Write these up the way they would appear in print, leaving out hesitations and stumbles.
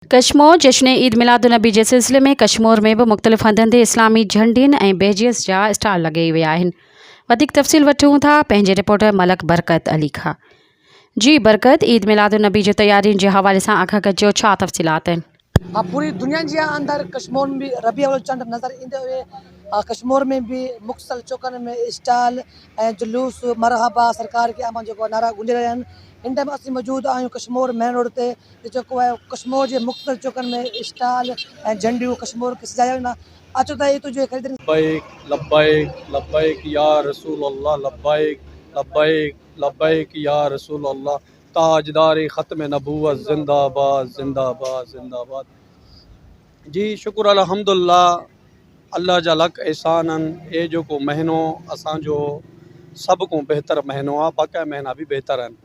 कश्मीर जश्न ईद मिलादुन्नबी जे सिलसिले में कश्मीर में भी मुख़्तलिफ़ हंधनि ते इस्लामी झंडियुनि ऐं बेजियस जा स्टॉल लॻाई विया आहिनि। वधीक तफ़सील वठूं था पंहिंजे रिपोर्टर मलक बरकत अली खां। जी बरकत, ईद मिलादुन्नबी जो तैयारियुनि जे हवाले सां आगाह कजो, छा तफ़सीलात आहिनि? हाँ, पूरी दुनिया जे अंदर कश्मीर में भी रबी अव्वल चंड नज़र ईंदे हुए कश्मीर में भी मुख़्तलिफ़ चौकनि में स्टॉल ऐं जुलूस मरहबा सरकार के अमन जो नारा गूंजे रहिया आहिनि। इन टाइम असीं मौजूद आहियूं कश्मीर मेन रोड ते, जेको आहे कश्मीर जे मुख़्तलिफ़ चौकनि में स्टॉल ऐं झंडियूं कश्मीर खे सजाया वेंदा। अचो त ये तुझे ख़रीदनी लब्बैक लब्बैक लब्बैक या रसूल अल्लाह, लब्बैक लब्बैक लब्बैक या रसूल अल्लाह। ताजदार ख़त्म नबूवत जिंदाबाद जिंदाबाद जिंदाबाद। जी शुक्र अल्हम्दुलिल्लाह, अल्लाह जा लख एहसान आहिनि। ये जो महीनो असांजो सब को बेहतर महीनो आहे, बाक़ी महीना भी बेहतर आहिनि,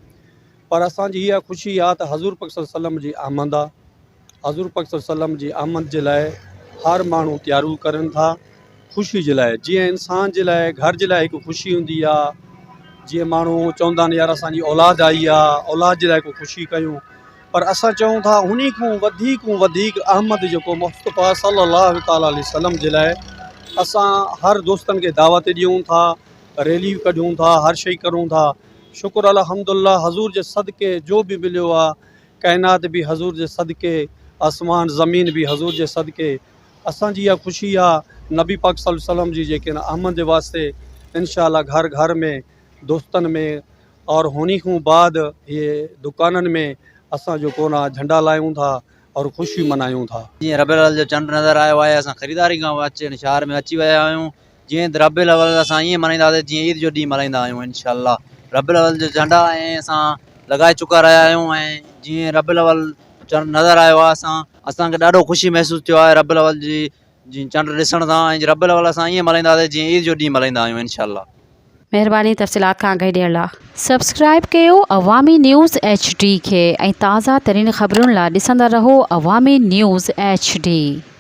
पर असांजी इहा ख़ुशी आहे त हज़ूर पाक सल्लल्लाहु अलैहि वसल्लम जी आमद आहे। हज़ूर पाक सल्लल्लाहु अलैहि वसल्लम जी आमद जे लाइ हर माण्हू तैयारियूं करनि था ख़ुशी जे लाइ। जीअं इंसान जे लाइ घर जे लाइ हिकु ख़ुशी हूंदी आहे, जीअं माण्हू चवंदा आहिनि यार असांजी औलाद आई आहे, औलाद जे लाइ को ख़ुशी कयूं, पर असां चऊं था उन खां वधीक अहमद जेको मुस्तफ़ा सल्लल्लाहु अलैहि वसल्लम जे लाइ असां हर दोस्तनि खे दावत ॾियूं था, रैली कढूं था, हर शइ करूं था। शुक्र अल्हम्दुलिल्लाह, हज़ूर जे सदके जो भी मिलियो आहे, काइनात भी हज़ूर जे सदके, आसमान ज़मीन भी हज़ूर जे सदके। असांजी इहा ख़ुशी आहे नबी पाक सल्लल्लाहु अलैहि वसल्लम जी जेके आमद जे वास्ते इंशाअल्लाह घर घर में, दोस्तनि में, और हुन खां बाद ये दुकाननि में असां जो कोन झंडा लायूं था और ख़ुशी मनायूं था। जीअं रबीउल अव्वल जो चंड नज़र आयो आहे, असां ख़रीदारी खां अचनि शहर में अची विया आहियूं। जीअं रबीउल अव्वल असां ईअं मल्हाईंदासीं जीअं ईद जो ॾींहुं मल्हाईंदा आहियूं इंशाअल्लाह। रबीउल अव्वल जो झंडा ऐं असां लॻाए चुका रहिया आहियूं, ऐं जीअं रबीउल अव्वल चंड नज़र आयो आहे असांखे ॾाढो ख़ुशी महसूसु थियो आहे रबीउल अव्वल जी चंड ॾिसण सां। ऐं रबीउल अव्वल असां ईअं मल्हाईंदासीं जीअं ईद जो ॾींहुं मल्हाईंदा आहियूं इंशाअल्लाह। महिरबानी तफ़सीलात खां आगाही ॾियण लाइ। सब्सक्राइब कयो अवामी न्यूज़ HD खे ऐं ताज़ा तरीन ख़बरुनि लाइ ॾिसंदा रहो अवामी न्यूज़ HD।